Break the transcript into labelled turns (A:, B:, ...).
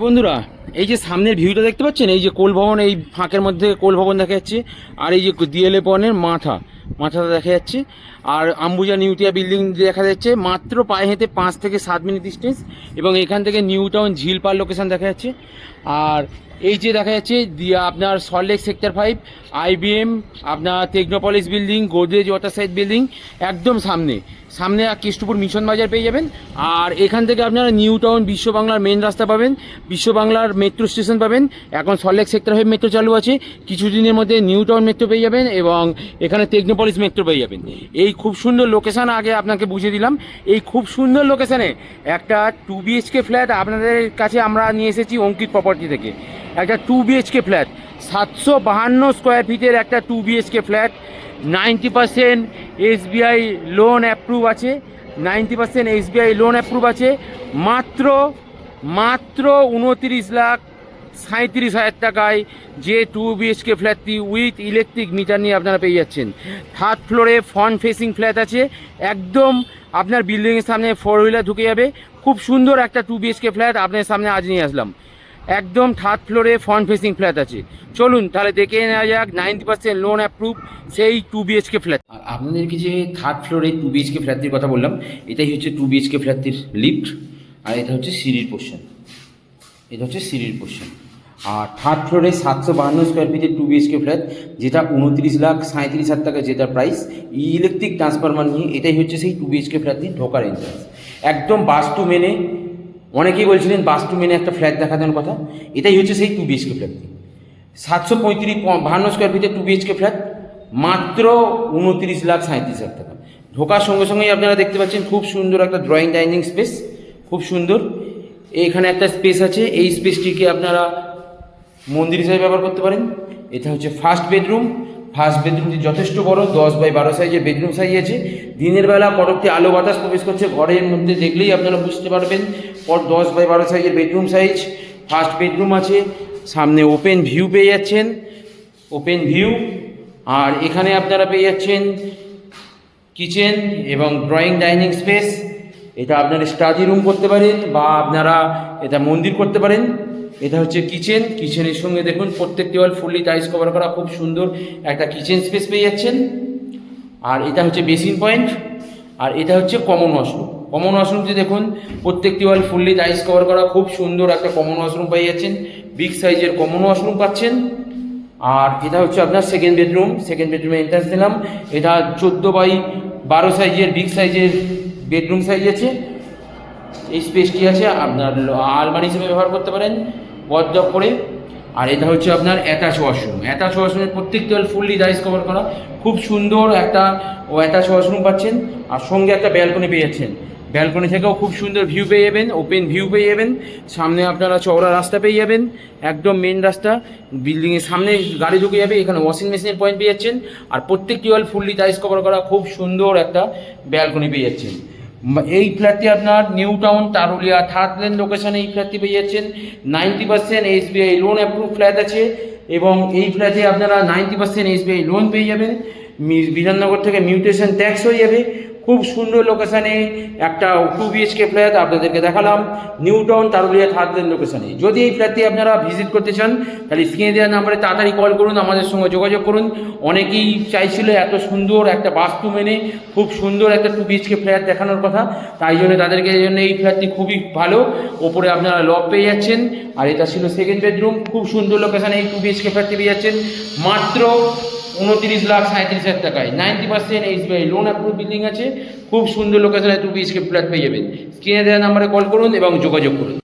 A: বন্ধুরা, এই যে সামনের ভিউটা দেখতে পাচ্ছেন, এই যে কোল ভবন, এই ফাঁকের মধ্যে কোল ভবন দেখা যাচ্ছে, আর এই যে ডিএলএ ভবনের মাথাটা দেখা যাচ্ছে, আর আম্বুজা নিউটিয়া বিল্ডিং দেখা যাচ্ছে মাত্র পায়ে হেঁটে 5 থেকে 7 মিনিট ডিস্টেন্স। এবং এখান থেকে নিউ টাউন ঝিলপার লোকেশন দেখা যাচ্ছে। আর এই যে দেখা যাচ্ছে আপনার সল্টলেক সেক্টর 5, IBM, আপনার Technopolis building, Godrej water side building একদম সামনে আর কেষ্টপুর মিশন বাজার পেয়ে যাবেন। আর এখান থেকে আপনারা নিউ টাউন বিশ্ব বাংলার মেন রাস্তা পাবেন, বিশ্ব বাংলার মেট্রো স্টেশন পাবেন। এখন সল্টলেক সেক্টর 5 মেট্রো চালু আছে, কিছুদিনের মধ্যে নিউ টাউন মেট্রো পেয়ে যাবেন এবং এখানে টেকনোপলিস মেট্রো পেয়ে যাবেন। এই খুব সুন্দর লোকেশান আগে আপনাকে বুঝিয়ে দিলাম। এই খুব সুন্দর লোকেশানে একটা 2 BHK ফ্ল্যাট আপনাদের কাছে আমরা নিয়ে এসেছি অঙ্কিত প্রপার্টি থেকে। একটা 2 BHK ফ্ল্যাট, 752 স্কোয়ার ফিটের একটা 2 BHK flat. 90% SBI loan approve আছে, 90% SBI লোন অ্যাপ্রুভ আছে। মাত্র 29,37,000 টাকায় যে 2 BHK ফ্ল্যাটটি উইথ ইলেকট্রিক মিটার নিয়ে আপনারা পেয়ে যাচ্ছেন। 3rd ফ্লোরে ফ্রন্ট ফেসিং ফ্ল্যাট আছে, একদম আপনার বিল্ডিংয়ের সামনে 4 হুইলার ঢুকে যাবে। খুব সুন্দর একটা 2 BHK ফ্ল্যাট আপনার সামনে আজ নিয়ে আসলাম। একদম 3rd ফ্লোরে ফ্রন্ট ফেসিং ফ্ল্যাট আছে। চলুন তাহলে দেখে নেওয়া যাক 90% লোন অ্যাপ্রুভ সেই 2 BHK ফ্ল্যাট। আর আপনাদেরকে যে 3rd ফ্লোরে 2 BHK ফ্ল্যাটটির কথা বললাম, এটাই হচ্ছে 2 BHK ফ্ল্যাটটির লিফট, আর এটা হচ্ছে সিঁড়ির পোর্শন। আর 3rd ফ্লোরে 752 স্কোয়ার ফিটের 2 BHK ফ্ল্যাট, যেটা 29,37,000 টাকা যেটা প্রাইস, ইলেকট্রিক ট্রান্সফরমার নিয়ে। এটাই হচ্ছে সেই 2 BHK ফ্ল্যাটটির ঢোকার এন্ট্রান্স। একদম বাস্তু মেনে, অনেকেই বলছিলেন বাস্তু মেনে একটা ফ্ল্যাট দেখানোর কথা, এটাই হচ্ছে সেই 2 BHK ফ্ল্যাটটি। 752 স্কোয়ার ফিটের 2 BHK ফ্ল্যাট, মাত্র 29,37,000 টাকা। ঢোকার সঙ্গে সঙ্গেই আপনারা দেখতে পাচ্ছেন খুব সুন্দর একটা ড্রয়িং ডাইনিং স্পেস, খুব সুন্দর। এখানে একটা স্পেস আছে, এই স্পেসটিকে আপনারা মন্দির হিসেবে ব্যবহার করতে পারেন। এটা হচ্ছে ফার্স্ট বেডরুমটি যথেষ্ট বড়, 10x12 সাইজের বেডরুম সাইজ আছে। দিনের বেলা কড়কটি আলো বাতাস প্রবেশ করছে, ঘরের মধ্যে দেখলেই আপনারা বুঝতে পারবেন 10x12 সাইজের বেডরুম সাইজ। ফার্স্ট বেডরুম আছে, সামনে ওপেন ভিউ পেয়ে যাচ্ছেন, আর এখানে আপনারা পেয়ে যাচ্ছেন কিচেন এবং ড্রয়িং ডাইনিং স্পেস। এটা আপনারা স্টাডি রুম করতে পারেন বা আপনারা এটা মন্দির করতে পারেন। এটা হচ্ছে কিচেনের সঙ্গে দেখুন প্রত্যেকটি ওয়াল ফুললি টাইলস কভার করা, খুব সুন্দর একটা কিচেন স্পেস পেয়ে যাচ্ছেন। আর এটা হচ্ছে বেসিন পয়েন্ট, আর এটা হচ্ছে কমন ওয়াশরুমটি দেখুন প্রত্যেকটি ওয়াল ফুললি টাইলস কভার করা, খুব সুন্দর একটা কমন ওয়াশরুম পেয়ে যাচ্ছেন, বিগ সাইজের কমন ওয়াশরুম পাচ্ছেন। আর এটা হচ্ছে আপনার সেকেন্ড বেডরুমে এন্ট্রান্স দিলাম। এটা 14x12 সাইজের বিগ সাইজের বেডরুম সাইজ আছে। এই স্পেসটি আছে আপনার আলমারি হিসেবে ব্যবহার করতে পারেন ওয়ার্ডরোব করে। আর এটা হচ্ছে আপনার অ্যাটাচ ওয়াশরুমের প্রত্যেকটি ওয়াল ফুললি টাইলস কভার করা, খুব সুন্দর একটা অ্যাটাচ ওয়াশরুম পাচ্ছেন। আর সঙ্গে একটা ব্যালকনি পেয়ে যাচ্ছেন, ব্যালকনি থেকেও খুব সুন্দর ভিউ পেয়ে যাবেন, ওপেন ভিউ পেয়ে যাবেন। সামনে আপনারা চওড়া রাস্তা পেয়ে যাবেন, একদম মেন রাস্তা, বিল্ডিংয়ের সামনে গাড়ি ঢুকে যাবে। এখানে ওয়াশিং মেশিনের পয়েন্ট পেয়ে যাচ্ছেন, আর প্রত্যেকটি ওয়াল ফুললি টাইলস কভার করা, খুব সুন্দর একটা ব্যালকনি পেয়ে যাচ্ছেন। এই ফ্ল্যাটটি আপনার নিউ টাউন তারুলিয়া 3rd লেন লোকেশনে এই ফ্ল্যাটটি পেয়ে যাচ্ছেন। 90% SBI লোন অ্যাপ্রুভ ফ্ল্যাট আছে এবং এই ফ্ল্যাটে আপনারা 90% SBI লোন পেয়ে যাবেন। বিধাননগর থেকে মিউটেশন ট্যাক্স হয়ে যাবে। খুব সুন্দর লোকেশানে একটা 2 BHK ফ্ল্যাট আপনাদেরকে দেখালাম, নিউ টাউন তারুলিয়া 3rd লেন লোকেশানে। যদি এই ফ্ল্যাটটি আপনারা ভিজিট করতে চান তাহলে স্ক্রিনে দেওয়া নাম্বারে তাড়াতাড়ি কল করুন, আমাদের সঙ্গে যোগাযোগ করুন। অনেকেই চাইছিল এত সুন্দর একটা বাস্তু মেনে খুব সুন্দর একটা 2 BHK ফ্ল্যাট দেখানোর কথা, তাই জন্য তাদেরকে জন্য এই ফ্ল্যাটটি খুবই ভালো। ওপরে আপনারা লব পেয়ে যাচ্ছেন, আর এটা ছিল সেকেন্ড বেডরুম। খুব সুন্দর লোকেশানে এই 2 BHK ফ্ল্যাটটি পেয়ে যাচ্ছেন মাত্র 29,37,000 টাকায়। 90% SBI লোন অ্যাপ্রুভ বিল্ডিং আছে, খুব সুন্দর লোকেশনে 2 BHK ফ্ল্যাট পেয়ে যাবেন। স্ক্রিনে দেওয়া নাম্বারে কল করুন এবং যোগাযোগ করুন।